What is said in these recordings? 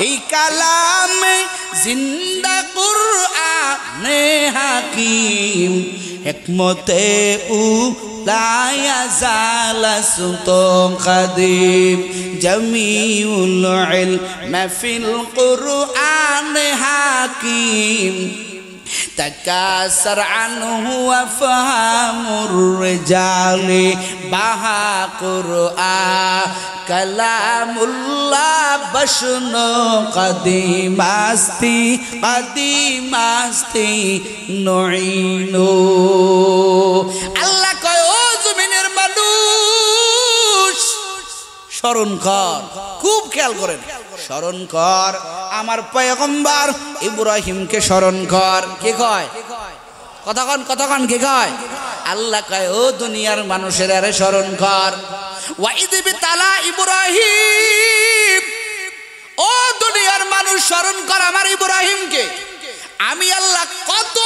এই কালামে জিন্দা কুরআনে হাকিম হিকমতে لا يزال صوت قديم جميع العلم في القرآن حكيم تكاثر عنه وفهم الرجال بها قرآن كلام الله بشن قديم استي نعينو الله কয় ও জমিনের মানুষ স্মরণ কর, খুব খেয়াল করেন, স্মরণ কর আমার পয়গম্বর ইব্রাহিমকে স্মরণ কর। কে কয়? কতক্ষণ কে কয়? আল্লাহ কয় ও দুনিয়ার মানুষের আরে স্মরণ কর। ওয়াইদ বিতালা ইব্রাহিম, ও দুনিয়ার মানুষ স্মরণ কর আমার ইব্রাহিমকে। আমি আল্লাহ কত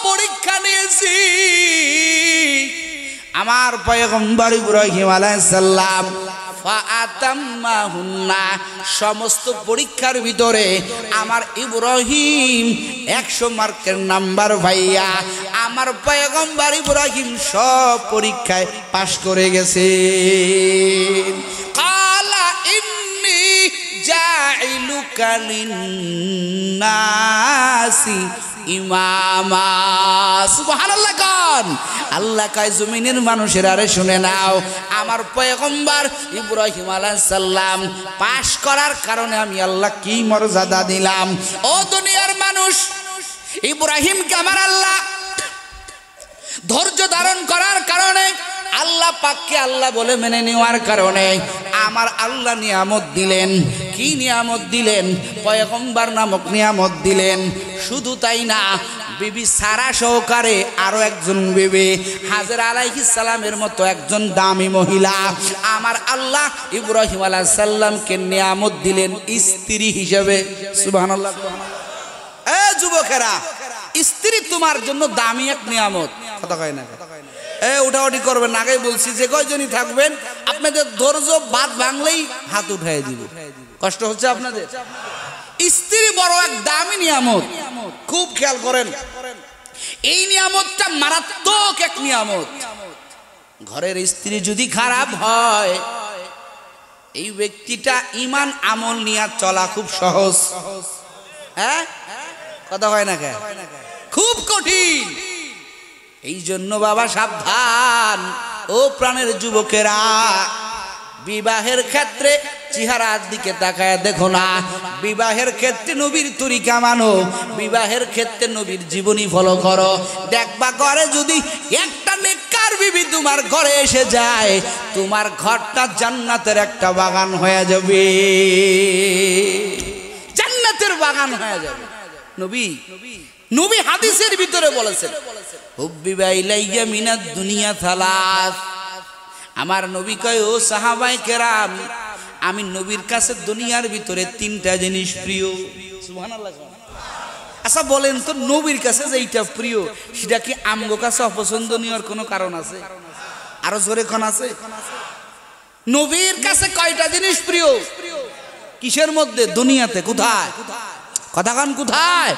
পরীক্ষা নিয়েছি আমার পয়গম্বর ইব্রাহিম আলাইহিস সালাম ফাআতাম্মাহুন্না, সমস্ত পরীক্ষার ভিতরে আমার ইব্রাহিম 100 মার্কের নাম্বার ভাইয়া আমার পয়গম্বর ইব্রাহিম সব পরীক্ষায় পাশ করে গেছে। কালা ইন্নী জাইলুকা লিন্নাসি ইমামা, সুবহানাল্লাহ গান। আল্লাহ কয় জমিনের মানুষের আরে শুনে নাও, আমার পয়গম্বর ইব্রাহিম আলাইহিস সালাম পাশ করার কারণে আমি আল্লাহ কি মর্যাদা দিলাম। ও দুনিয়ার মানুষ, ইব্রাহিমকে আমার আল্লাহ ধৈর্য ধারণ করার কারণে, আল্লাহ পাককে আল্লাহ বলে মেনে নেওয়ার কারণে আমার আল্লাহ নিয়ামত দিলেন। কি নিয়ামত দিলেন? পয়গম্বর নামক নিয়ামত দিলেন। শুধু তাই না, বিবি সারা সহকারে আরো একজন বিবি হাজেরা আলাইহিস সালামের মতো একজন দামি মহিলা আমার আল্লাহ ইব্রাহিম আলাইহিস সালামকে নিয়ামত দিলেন স্ত্রী হিসেবে। সুবহানাল্লাহ। এ যুবকেরা, স্ত্রী তোমার জন্য দামি এক নিয়ামত। কথা কয় না? উঠাউঠি করবেন না, আগেই বলছি যে কয়জনই থাকবেন আপনাদের ধৈর্য বাদ ভাঙলেই হাত উঠাই দিব। কষ্ট হচ্ছে আপনাদের? স্ত্রী বড় এক দামি নিয়ামত, খুব খেয়াল করেন। এই নিয়ামতটা মারাত্মক এক নিয়ামত। ঘরের স্ত্রী যদি খারাপ হয়, এই ব্যক্তিটা ঈমান আমল নিয়ে চলা খুব সহজ। হ্যাঁ, কথা হয় না? খুব কঠিন। এই জন্য বাবা সাবধান, ও প্রাণের যুবকেরা, বিবাহের ক্ষেত্রে চেহারার দিকে তাকায় দেখো না। বিবাহের ক্ষেত্রে নবীর তরিকা মানো, বিবাহের ক্ষেত্রে নবীর জীবনী ফলো করো। দেখবা ঘরে যদি একটা নেককার বিবি তোমার ঘরে এসে যায়, তোমার ঘরটা জান্নাতের একটা বাগান হয়ে যাবে, জান্নাতের বাগান হয়ে যাবে। নবী হাদিসের ভিতরে বলেছেন, হুব্বিবা ইলাইয়া মিনাদ দুনিয়া সালাস। আমার নবী কয় ও সাহাবায়ে কেরাম, আমি নবীর কাছে দুনিয়ার ভিতরে 3টা জিনিস প্রিয়। সুবহানাল্লাহ। আচ্ছা বলেন তো, নবীর কাছে যেইটা প্রিয় সেটা কি আমগো কাছে অপছন্দনীয়র কোনো কারণ আছে? আরো জোরে কোন আছে? নবীর কাছে কয়টা জিনিস প্রিয়? কিসের মধ্যে? দুনিয়াতে। কোথায়? কথা কন, কোথায়?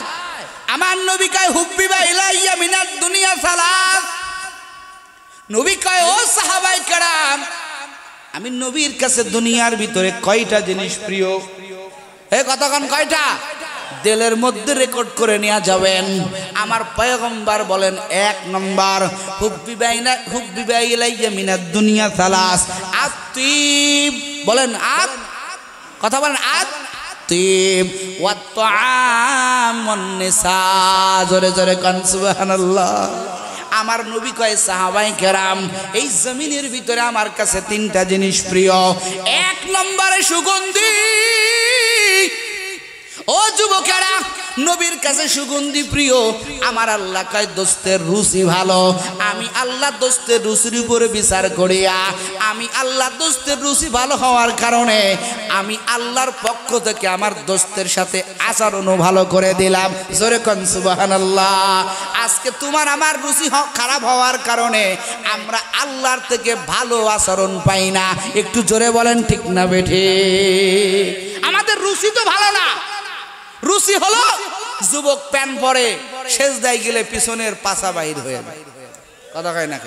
আমার নবী কয় হুব্বিবা ইলাইয়া মিনাদ দুনিয়া সালাস। নবী কয় ও সাহাবায়ে কেরাম, আমি নবীর কাছে দুনিয়ার ভিতরে কয়টা জিনিস প্রিয়? এই কথা কন, কয়টা? দিলের মধ্যে রেকর্ড করে নিয়ে যাবেন। আমার পয়গম্বর বলেন 1 নম্বর, হুব্বিবা ইলাইয়া মিনাদ দুনিয়া সালাস আতিব। বলেন আত, কথা বলেন আত তিব ওয়াত তাআম ওয়ান নিসা। জোরে জোরে কান সুবহানাল্লাহ। আমার নবী কয় সাহাবায়ে কেরাম, এই জমিনের ভিতরে আমার কাছে 3টা জিনিস প্রিয়। 1 নম্বরে সুগন্ধি। ও যুবকেরা, নবীর কাছে সুগন্ধি প্রিয়। আমার আল্লাহ কয় দোস্তের রুচি ভালো। আমি আল্লাহ দোস্তের রুচির উপরে বিচার করিয়া, আমি আল্লাহ দোস্তের রুচি ভালো হওয়ার কারণে আমি আল্লাহর পক্ষ থেকে আমার দোস্তের সাথে আচরণও ভালো করে দিলাম। জোরে কোন সুবহানাল্লাহ। আজকে তোমার আমার রুচি খারাপ হওয়ার কারণে আমরা আল্লাহর থেকে ভালো আচরণ পাই না। একটু জোরে বলেন ঠিক না বেঠে? আমাদের রুচি তো ভালো না, রুচি হলো যুবক প্যান্ট পরে সেজদায় গেলে পিছনের পাছা বাইর হয়ে যায়, কথা কয় না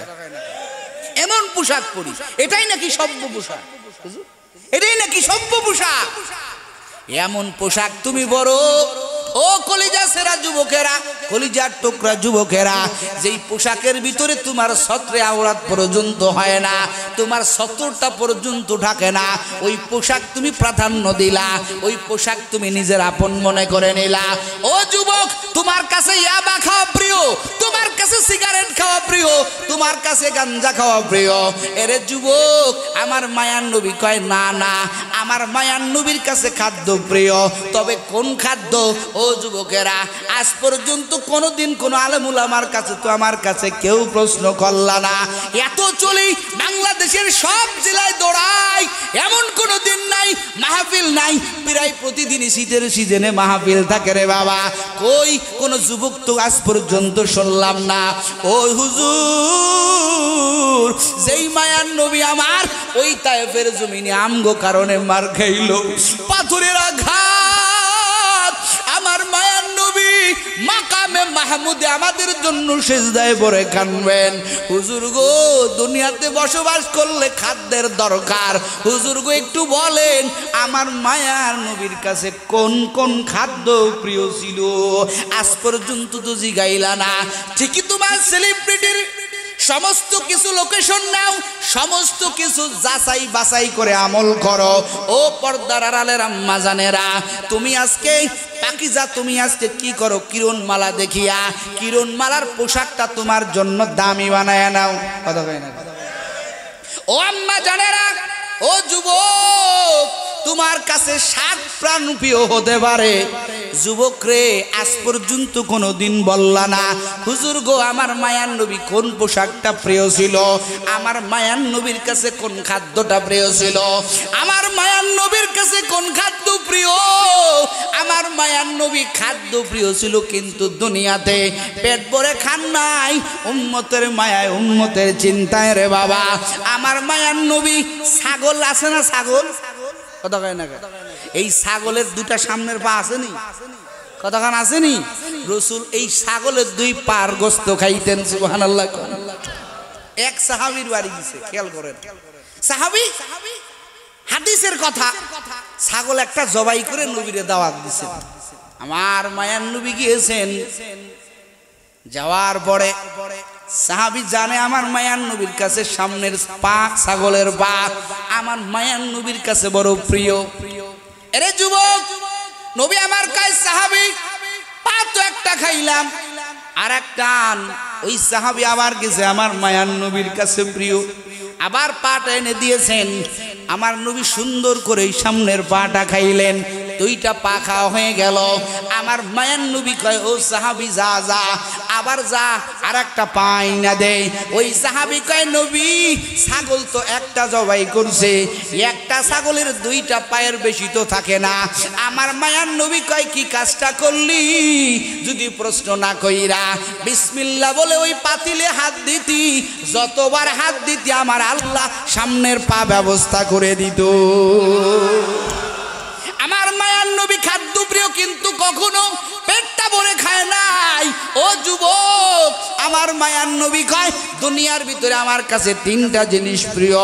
এমন পোশাক পরি, এটাই নাকি সভ্য পোশাক, এটাই নাকি সভ্য পোশাক। এমন পোশাক তুমি বড় ও কলিজা সেরা যুবকেরা, কলিজার টুকরা যুবকেরা, যেই পোশাকের ভিতরে তোমার ছত্রে আওরাত পর্যন্ত হয় না, তোমার ছত্রটা পর্যন্ত ঢাকে না, ওই পোশাক তুমি প্রাধান্য দিলা, ওই পোশাক তুমি নিজের আপন মনে করে নিলা। ও যুবক, তোমার কাছে ইয়াবা খাওয়া প্রিয়, তোমার কাছে সিগারেট খাওয়া প্রিয়, তোমার কাছে গাঞ্জা খাওয়া প্রিয়। এরে যুবক, আমার মায়ার নবী কয় না না, আমার মায়ার নবীর কাছে খাদ্য প্রিয়। তবে কোন খাদ্য? ও যুবকেরা, আজ পর্যন্ত কোনোদিন কোন আলেমুল আমার কাছে তো আমার কাছে কেউ প্রশ্ন করলা না। এত চলি বাংলাদেশের সব জেলায় দৌড়াই, এমন কোনো দিন নাই মাহফিল নাই, প্রায় প্রতিদিনই শীতের সিজনে মাহফিল থাকে রে বাবা। কই কোন যুবক তো আজ পর্যন্ত শুনলাম না ও হুজুর যেই মায়ার নবী আমার ওই তায়েফের জমিনে আমগো কারণে মার খাইল, পাথরের আঘাত, আমার মায়ার নবী মাকামে মাহমুদে আমাদের জন্য সিজদায় পড়ে কাঁদবেন। হুজুর গো, দুনিয়াতে বসবাস করলে খাদ্যের দরকার, হুজুর গো একটু বলেন আমার মায়ার নবীর কাছে কোন কোন খাদ্য প্রিয় ছিল? আজ পর্যন্ত তো জিগাইলা না। ঠিকই তোমার সেলিব্রিটির সমস্ত কিছু লোকেশন নাও, সমস্ত কিছু যাচাই বাছাই করে আমল করো। ও পর্দার আড়ালের আম্মা জানেরা, তুমি আজকে পাকিজা, তুমি আজকে কি করো? কিরণমালা দেখিয়া কিরণমালার পোশাকটা তোমার জন্য দামি বানায় নাও, কথা কয় না? ও আম্মা জানেরা, ও যুবক, তোমার কাছে সাত প্রাণ প্রিয় হতে পারে। যুবক রে, আজ পর্যন্ত কোনোদিন বললা না হুজুর গো আমার মায়ার নবী কোন পোশাকটা প্রিয় ছিল, আমার মায়ার নবীর কাছে কোন খাদ্যটা প্রিয় ছিল, আমার মায়ার নবীর কাছে কোন খাদ্য প্রিয়। আমার মায়ার নবী খাদ্য প্রিয় ছিল, কিন্তু দুনিয়াতে পেট ভরে খান নাই, উম্মতের মায়ায় উম্মতের চিন্তায় রে বাবা। আমার মায়ার নবী ছাগল আছে না, ছাগল, কথা কয় না? এই ছাগলের দুটা সামনের পা আসেনি, কথাখান আসেনি? রসুল এই ছাগলের দুই পার গোস্ত খাইতেন, সুবহানাল্লাহ। এক সাহাবীর বাড়ি গেছে, খেয়াল করেন, সাহাবী হাদিসের কথা, ছাগল একটা জবাই করে নবীরে দাওয়াত দিয়েছেন। আমার মায়ার নবী গিয়েছেন, যাওয়ার পরে সাহাবী জানে আমার মায়ার নবীর কাছে সামনের পা, ছাগলের পা আমার মায়ার নবীর কাছে বড় প্রিয়। এরে যুবক, নবী আমার কাছে সাহাবী পা তো একটা খাইলাম, আর একটা ওই সাহাবী আবার গেছে আমার মায়ার নবীর কাছে প্রিয়, আবার পাটা এনে দিয়েছেন। আমার নবী সুন্দর করে সামনের পাটা খাইলেন, দুইটা পা খাওয়া হয়ে গেল। আমার মায়ার নবী কয় ও সাহাবী যা যা, আবার যা আর একটা পা না দে। ওই সাহাবী কয় নবী ছাগল তো একটা জবাই করছে, একটা ছাগলের দুইটা পায়ের বেশি তো থাকে না। আমার মায়ার নবী কয় কি কাজটা করলি? যদি প্রশ্ন না কইরা বিসমিল্লাহ বলে ওই পাতিলে হাত দিতি, যতবার হাত দিতি আমার আল্লাহ সামনের পা ব্যবস্থা করে দিত। আমার মায়ার নবী খাদ্য প্রিয়, কিন্তু কখনো পেটটা ভরে খায় নাই। ও যুবক, আমার মায়ার নবী কয় দুনিয়ার ভিতরে আমার কাছে তিনটা জিনিস প্রিয়,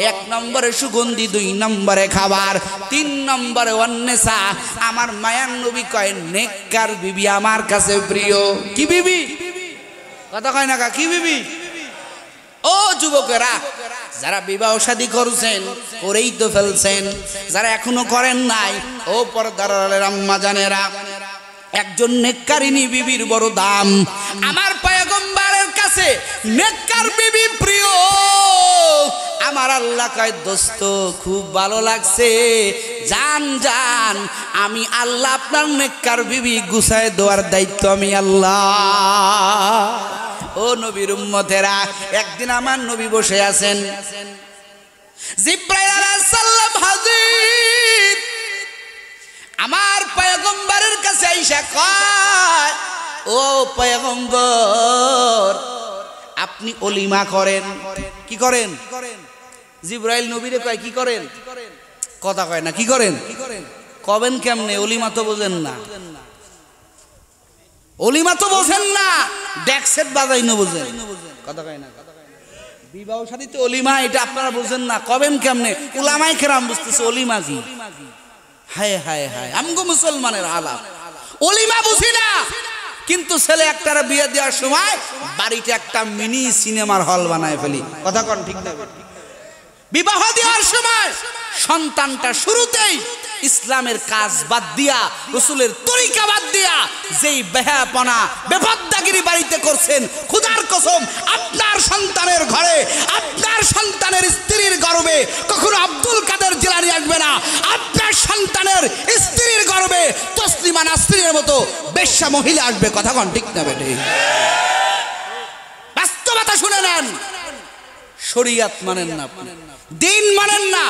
এক নম্বরে সুগন্ধি, দুই নম্বরে খাবার, তিন নম্বরে অন্নেসা। আমার মায়ার নবী কয় নেককার বিবি আমার কাছে প্রিয়। কি বিবি? কথা কয় না, কি বিবি? ও যুবকেরা, যারা বিবাহ শাদী করছেন, করেই তো ফেলছেন, যারা এখনো করেন নাই, ও পর্দার আড়ালের আম্মা জানেরা, একজন নেককারিনী বিবির বড় দাম। আমার পয়গম্বরের কাছে নেককার বিবি প্রিয়। আমার আল্লাহ কয় দোস্ত খুব ভালো লাগছে, জান জান, আমি আল্লাহ আপনার নেককার বিবি গুছায় দেওয়ার দায়িত্ব আমি আল্লাহ। ও নবীর উম্মতেরা, একদিন আমার নবী বসে আছেন, জিবরাইল আলাইহিস সালাম হাজির। আমার পয়গম্বরের কাছে আইসা কয় ও পয়গম্বর আপনি অলিমা করেন? কি করেন? জিবরাইল নবীরে কয় কি করেন? কথা কয় না, কি করেন? কবেন কেমনে? অলিমা তো বোঝেন না। অলিমা তো বোঝেন না, ডেকসেট বাজাই না বোঝেন, কথা কয় না। বিবাহ শাদীতে অলিমা এটা আপনারা বোঝেন না, কবেন কেমনে? উলামায়ে কেরাম বুঝতেছে অলিমা কি। হায় হায় হায়, আমগো মুসলমানের হালাত, অলিমা বুঝি না, কিন্তু ছেলে একটার বিয়ে দেওয়ার সময় বাড়িতে একটা মিনি সিনেমার হল বানায় ফেলি, কথা কন ঠিক না? বিবাহ দেওয়ার সময় সন্তানটা শুরুতেই ইসলামের কাজ বাদ দিয়া, রাসূলের তরিকা বাদ দিয়া যেই বেহায়াপনা বেপরদাগিরি বাড়িতে করছেন, খোদার কসম আপনার সন্তানের ঘরে, আপনার সন্তানের স্ত্রীর গর্ভে কখনো আব্দুল কাদের জিলানী আসবে না, আপনার সন্তানের স্ত্রীর গর্ভে তসলিমা নাসরিনের মতো বেশ্যা মহিলা আসবে, কথা কন ঠিক না বেটে? বাস্তবতা শুনে নেন, শরীয়ত মানেন না, দিন মানেন না।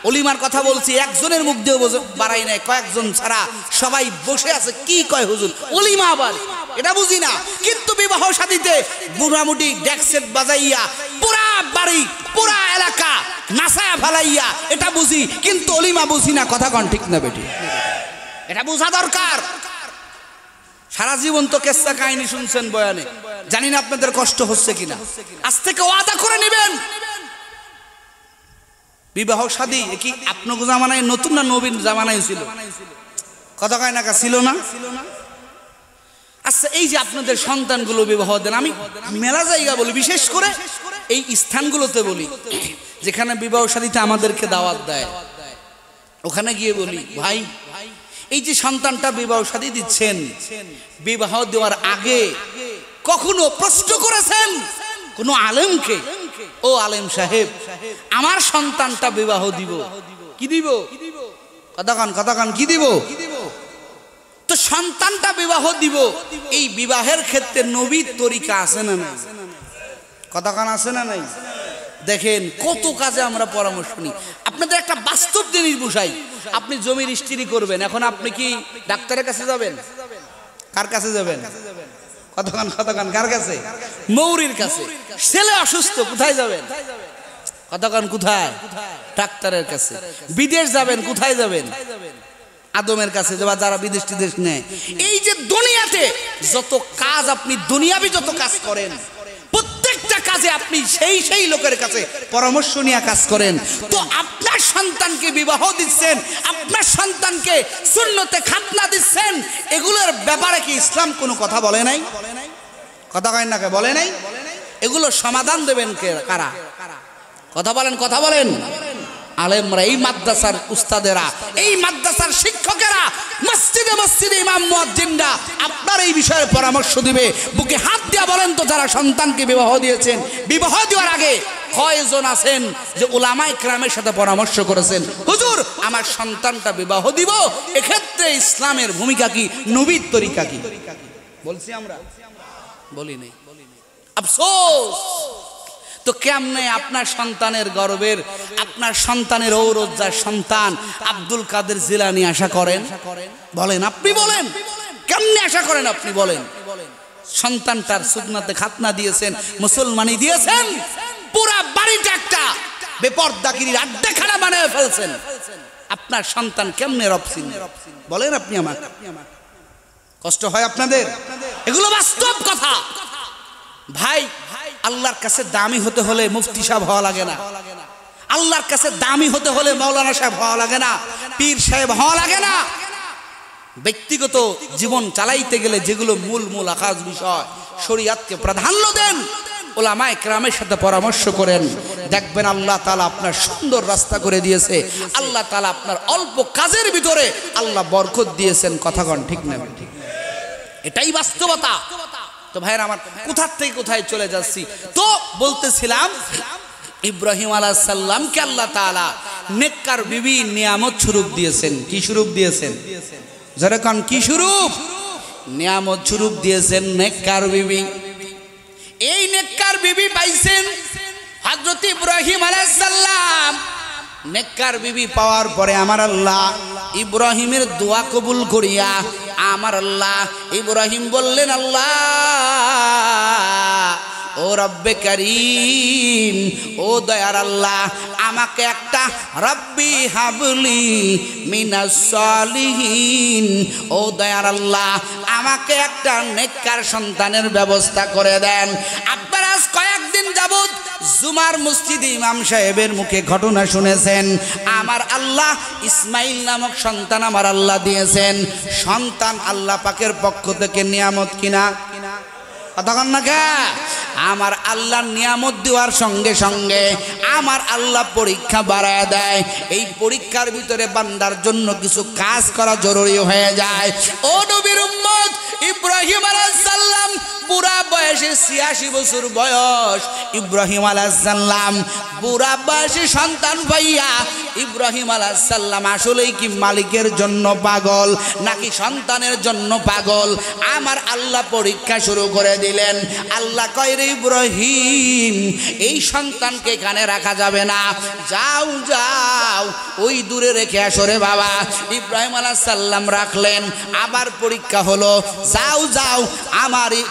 অলিমার কথা বলছি, একজনের মুখ দিয়ে বাড়াই নাই, কয়েকজন ছাড়া সবাই বসে আছে, কি কয় হুজুর অলিমা আবার, এটা বুঝি না। কিন্তু বিবাহ শাদীতে মোটামুটি ডেকসেট বাজাইয়া পুরা বাড়ি পুরা এলাকা নাচায়া ফেলাইয়া এটা বুঝি, কিন্তু অলিমা বুঝি না, কথা কন ঠিক না বেটি? এটা বোঝা দরকার। সারা জীবন তো কেসা কাহিনী শুনছেন বয়ানে, জানি না আপনাদের কষ্ট হচ্ছে কিনা। আজ থেকে ওয়াদা করে নেবেন, বিবাহ শাদী কি আপনার জামানায় নতুন না নবীন জামানায় ছিল? কথা কয় না, ছিল না? আচ্ছা, এই যে আপনাদের সন্তানগুলো বিবাহ দেন, আমি মেলা জায়গা বলি, বিশেষ করে এই স্থানগুলোতে বলি যেখানে বিবাহ শাদীতে আমাদেরকে দাওয়াত দেয়, ওখানে গিয়ে বলি, ভাই এই যে সন্তানটা বিবাহ শাদী দিচ্ছেন, বিবাহ দেওয়ার আগে কখনো প্রশ্ন করেছেন কোন আলেমকে, ও আলেম সাহেব আমার সন্তানটা বিবাহ দিব, কি দিব? কথা কান কি দিব? তো সন্তানটা বিবাহ দিব, এই বিবাহের ক্ষেত্রে নবীর তরিকা আছে না নাই? কথা কান আছে না নাই? দেখেন কত কাজে আমরা পরামর্শ নিই। আপনাদের একটা বাস্তব জিনিস বুঝাই, আপনি জমি রেজিস্ট্রি করবেন, এখন আপনি কি ডাক্তারের কাছে যাবেন? কার কাছে যাবেন? কতক্ষণ কার কাছে? মৌরির কাছে। ছেলে অসুস্থ, কোথায় যাবেন? কতক্ষণ কোথায়? ডাক্তারের কাছে। বিদেশ যাবেন, কোথায় যাবেন? আদমের কাছে, যারা বিদেশ টিদেশ নেয়। এই যে দুনিয়াতে যত কাজ, আপনি দুনিয়াবি যত কাজ করেন, প্রত্যেকটা কাজে আপনি সেই লোকের কাছে পরামর্শ নিয়ে কাজ করেন। তো আপনার সন্তানকে বিবাহ দিচ্ছেন, আপনার সন্তানকে সুন্নতে খাতনা দিচ্ছেন, এগুলোর ব্যাপারে কি ইসলাম কোনো কথা বলে নাই? কথা কয় না, বলে নাই? এগুলো সমাধান দেবেন কারা? কথা বলেন আলেমরা, এই মাদ্রাসার উস্তাদেরা, এই মাদ্রাসার শিক্ষকেরা, মসজিদে ইমাম মুয়াজ্জিনরা আপনার এই বিষয়ে পরামর্শ দিবে। বুকে হাত দিয়া বলেন তো, যারা সন্তানকে বিবাহ দিয়েছেন, বিবাহ দেওয়ার আগে কয়জন আছেন যে উলামায়ে কেরামের সাথে পরামর্শ করেছেন, হুজুর আমার সন্তানটা বিবাহ দিব, এক্ষেত্রে ইসলামের ভূমিকা কি, নবীর তরিকা কি? বলছি আমরা? বলি নাই। আফসোস। তো কেমনে আপনার সন্তানের গর্বের, আপনার সন্তানের ঔরজ্জার সন্তান আব্দুল কাদের জিলানী আশা করেন? বলেন, আপনি বলেন, কেমনে আশা করেন? আপনি বলেন। সন্তানটার সুন্নাতে খাতনা দিয়েছেন, মুসলমানি দিয়েছেন, পুরা বাড়িটা একটা বেপরদাগিরির আড্ডাখানা বানিয়ে ফেলছেন। আপনার সন্তান কেমনে রব চিনবে? বলেন আপনি আমার। কষ্ট হয় আপনাদের? এগুলো বাস্তব কথা ভাই। আল্লাহর কাছে দামি হতে হলে মুফতি সাহেব হওয়া লাগে না, আল্লাহর কাছে দামি হতে হলে মাওলানা সাহেব হওয়া লাগে না, পীর সাহেব হওয়া লাগে না। ব্যক্তিগত জীবন চালাইতে গেলে যেগুলো মূল আকাজ বিষয়, শরীয়তকে প্রাধান্য দেন, উলামায়ে কেরামের সাথে পরামর্শ করেন, দেখবেন আল্লাহ তাআলা আপনার সুন্দর রাস্তা করে দিয়েছে, আল্লাহ তাআলা আপনার অল্প কাজের ভিতরে আল্লাহ বরকত দিয়েছেন। কথা কন ঠিক না? এটাই বাস্তবতা। তো ভাইরা আমার, কোথা থেকে কোথায় চলে যাচ্ছি? তো বলতেছিলাম, ইব্রাহিম আলাইহিস সালামকে আল্লাহ তাআলা নেককার বিবি নিয়ামত স্বরূপ দিয়েছেন। কি স্বরূপ দিয়েছেন? যারা কান কি স্বরূপ? নিয়ামত স্বরূপ দিয়েছেন নেককার বিবি। এই নেককার বিবি পাইছেন হযরত ইব্রাহিম আলাইহিস সালাম। নেককার বিবি পাওয়ার পরে আমার আল্লাহ ইব্রাহিমের দোয়া কবুল করিয়া আমার আল্লাহ ইব্রাহিম বললেন, আল্লাহ ও রব্বে করিম, ও দয়ার আল্লাহ, আমাকে একটা রব্বি হাবলি মিনাস সালিহিন, ও দয়ার আল্লাহ, আমাকে একটা নেককার সন্তানের ব্যবস্থা করে দেন। আপনারা আজ কয়েকদিন যাবত জুমার মসজিদে ইমাম সাহেবের মুখে ঘটনা শুনেছেন। আমার আল্লাহ ইসমাইল নামক সন্তান আমার আল্লাহ দিয়েছেন। সন্তান আল্লাহ পাকের পক্ষ থেকে নিয়ামত কিনা? কতক্ষণ না কে? আমার আল্লাহ নিয়ামত দেওয়ার সঙ্গে সঙ্গে আমার আল্লাহ পরীক্ষা বাড়ায় দেয়। এই পরীক্ষার ভিতরে বান্দার জন্য কিছু কাজ করা জরুরি হয়ে যায়। ও নবীর উম্মত, ইব্রাহিম আলাইহিস সালাম বুড়া বয়সে 86 বছর বয়স। ইব্রাহিম আলাইহিস সালাম বুড়া বয়সে সন্তান পাইয়া ইব্রাহিম আলাইহিস সালাম আসলেই কি মালিকের জন্য পাগল নাকি সন্তানের জন্য পাগল? আমার আল্লাহ পরীক্ষা শুরু করে দিলেন। আল্লাহ কয়, রে ইব্রাহিম, এই সন্তানকে এখানে রাখা যাবে না, যাও যাও ওই দূরে রেখে আসো রে বাবা। ইব্রাহিম আলাইহিস সালাম রাখলেন। আবার পরীক্ষা হলো, যাও যাও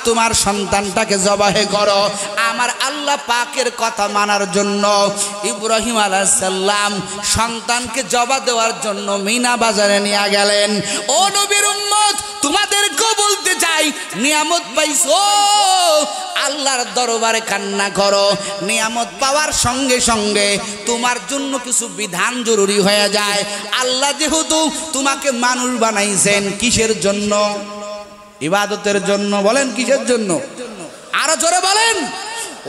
তোমার সন্তানটাকে জবাহে করো। আমার আল্লাহ পাকের কথা মানার জন্য ইব্রাহিম আলাইহিস সালাম সন্তানকে জবা দেওয়ার জন্য মিনা বাজারে নিয়ে গেলেন। ও নবীর উম্মত, তোমাদেরকেও বলতে চাই, নিয়ামত পাইছো, আল্লাহর দরবারে কান্না করো। নিয়ামত পাওয়ার সঙ্গে সঙ্গে তোমার জন্য কিছু বিধান জরুরি হয়ে যায়। আল্লাহ যেহেতু তোমাকে মানুষ বানাইছেন, কিসের জন্য? ইবাদতের জন্য। বলেন কিসের জন্য? আরো জোরে বলেন।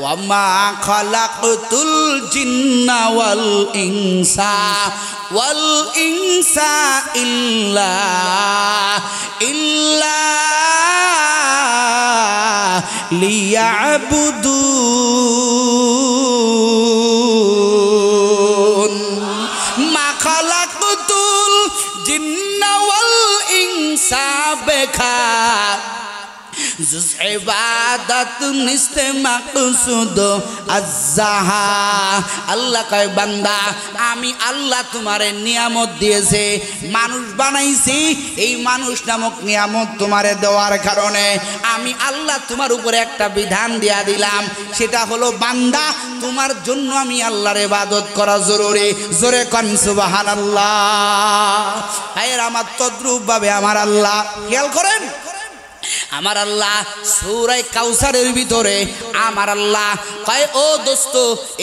ওয়ামা খালাকতুল জিন্না ওয়াল ইনসা ইল্লা লিয়াবুদুন। মা খালাকতুল জিন্না ওয়াল ইনসা বেখা জুজ ইবাদত নিস্তে মাকসুদ আজ্জাহা। আল্লাহ কয়, বান্দা, আমি আল্লাহ তোমারে নিয়ামত দিয়েছে, মানুষ বানাইছি। এই মানুষ নামক নিয়ামত তোমারে দেওয়ার কারণে আমি আল্লাহ তোমার উপরে একটা বিধান দিয়া দিলাম। সেটা হলো, বান্দা, তোমার জন্য আমি আল্লাহর ইবাদত করা জরুরি। জোরে কোন সুবহানাল্লাহ। হায় আমার তদ্রূপ ভাবে আমার আল্লাহ, খেয়াল করেন, আমার আল্লাহ সূরা কাউসারের ভিতরে আমার আল্লাহ কয়, ও দোস্ত,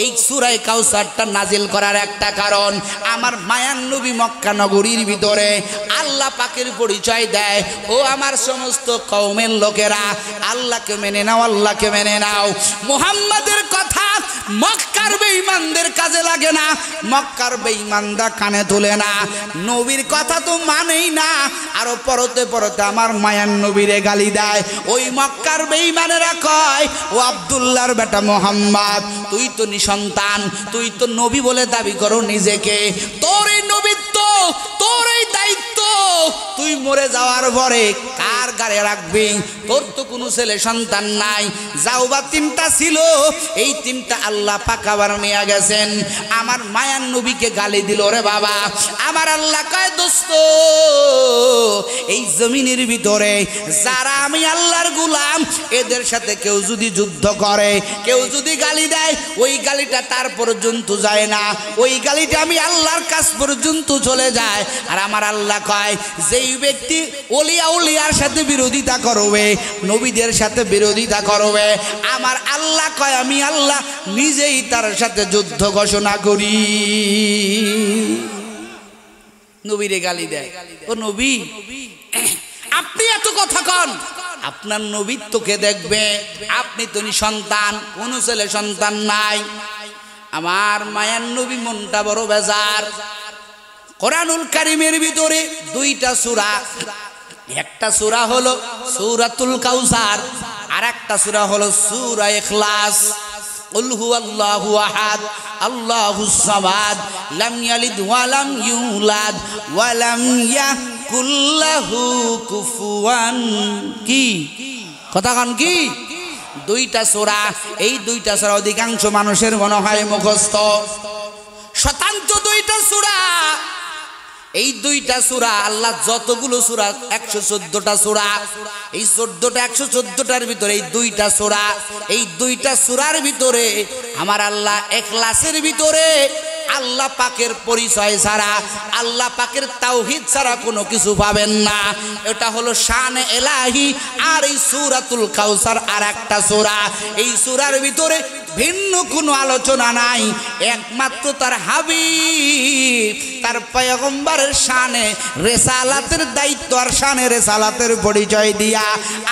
এই সূরা কাউসারটা নাজিল করার একটা কারণ, আমার মায়ান নবী মক্কা নগরীর ভিতরে আল্লাহ পাকের পরিচয় দেয়। ও আমার সমস্ত কওমের লোকেরা, আল্লাহকে মেনে নাও, আল্লাহকে মেনে নাও। মুহাম্মাদের কথা মক্কার বেঈমানদের কাজে লাগে না, মক্কার বেঈমানরা কানে তোলে না। নবীর কথা তো মানেই না, আরো পরতে পরতে আমার মায়ান নবীরে গালি দেয়। ওই মক্কার বেঈমানেরা কয়, ও আব্দুল্লাহর বেটা মুহাম্মদ, তুই তো নিসন্তান, তুই তো নবী বলে দাবি করো নিজেকে, তোর এই নবীত্ব, তোর এই দায়িত্ব তুই মরে যাওয়ার পরে কার গায়ে রাখবি? তোর তো কোনো ছেলে সন্তান নাই, যাও বা তিনটা ছিল, এই তিনটা আল্লাহ পাক আবার নিয়ে গেছেন। আমার মায়ান নবীকে গালি দিল রে বাবা। আমার আল্লাহ কয়, দোস্ত, এই জমিনের ভিতরে যারা আমি আল্লাহর গোলাম, এদের সাথে কেউ যদি যুদ্ধ করে, কেউ যদি গালি দেয়, ওই গালিটা তার পর্যন্ত যায় না, ওই গালিটা আমি আল্লাহর কাছ পর্যন্ত চলে যায়। আর আমার আল্লাহ কয়, যেই ব্যক্তি ওলিয়া উলিয়ার সাথে বিরোধিতা করবে, নবীদের সাথে বিরোধিতা করবে, আমার আল্লাহ কয়, আমি আল্লাহ নিজেই তার সাথে যুদ্ধ ঘোষণা করি। নবীরে গালি দেয়। ও নবী, আপনি এত কথা কন, আপনার নবীর তোকে দেখবে, আপনি তো নিসন্তান, কোন ছেলে সন্তান নাই। আমার মায়ার নবী মনটা বড় বেজার। কোরআনুল কারীমের ভিতরে দুইটা সূরা, একটা সূরা হলো সূরাতুল কাউসার, আর একটা সূরা হলো সূরা ইখলাস। কুল হুয়াল্লাহু আহাদ আল্লাহুস সামাদ লাম ইয়ালিদ ওয়া লাম ইউলাদ ওয়া লাম ইয়াকুল লাহু কুফুয়ান কি কথা কান কি? দুইটা সূরা, এই দুইটা সূরা অধিকাংশ মানুষের মনে হয় মুখস্থ। শতাংশ দুইটা সূরা এই দুইটা সূরা আল্লাহ যতগুলো সূরা 114টা সূরা, এই 14টা 114টার ভিতরে এই দুইটা সূরা, এই দুইটা সূরার ভিতরে আমার আল্লাহ ইখলাসের ভিতরে আল্লাহ পাকের পরিচয় ছাড়া, আল্লাহ পাকের তাওহীদ ছাড়া কোনো কিছু পাবেন না। এটা হলো শানে এলাহি। আর এই সূরাতুল কাউসার আর একটা সূরা, এই সূরার ভিতরে ভিন্ন কোনো আলোচনা নাই, একমাত্র তার হাবিব তার পয়গম্বরের শানে রিসালাতের দায়িত্ব আর শানে রিসালাতের পরিচয় দিয়া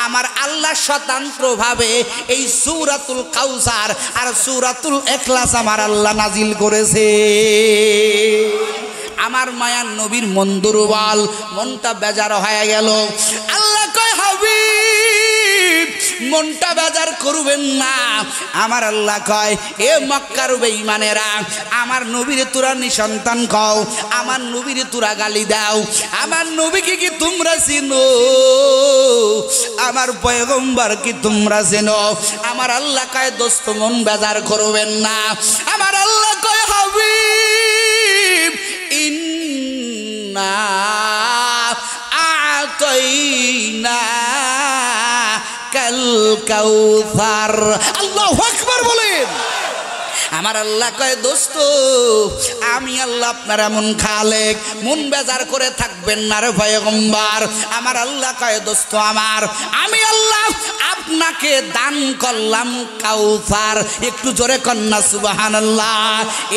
আমার আল্লাহ স্বতন্ত্রভাবে এই সূরাতুল কাউসার আর সূরাতুল ইখলাস আমার আল্লাহ নাজিল করেছে। আমার মায়ার নবীর মন দুর্বল, মনটা বেজার হয়ে গেল। আল্লাহ কয় হাবিব মনটা বেজার করবেন না। আমার আল্লাহ কয় এ মক্কার বেঈমানেরা, আমার নবীরে তোরা নিসন্তান কও, আমার নবীরে তোরা গালি দাও, আমার নবীকে কি তোমরা চিনো? আমার পয়গম্বর কি তোমরা চেনো? আমার আল্লাহ কয় দোস্ত মন বেজার করবেন না। আমার আল্লাহ কয় হাবিব ইন্না আতাইনা কাল কাউসার। আল্লাহু আকবার বলেন। আমার আল্লাহ কয় দোস্ত আমি আল্লাহ আপনার এমন খালেক, মন বেজার করে থাকবেন না রে পয়গম্বর। আমার আল্লাহ কয় দোস্ত আমার, আমি আল্লাহ আপনাকে দান করলাম কাউসার। একটু জোরে কন্যা সুবহানাল্লাহ।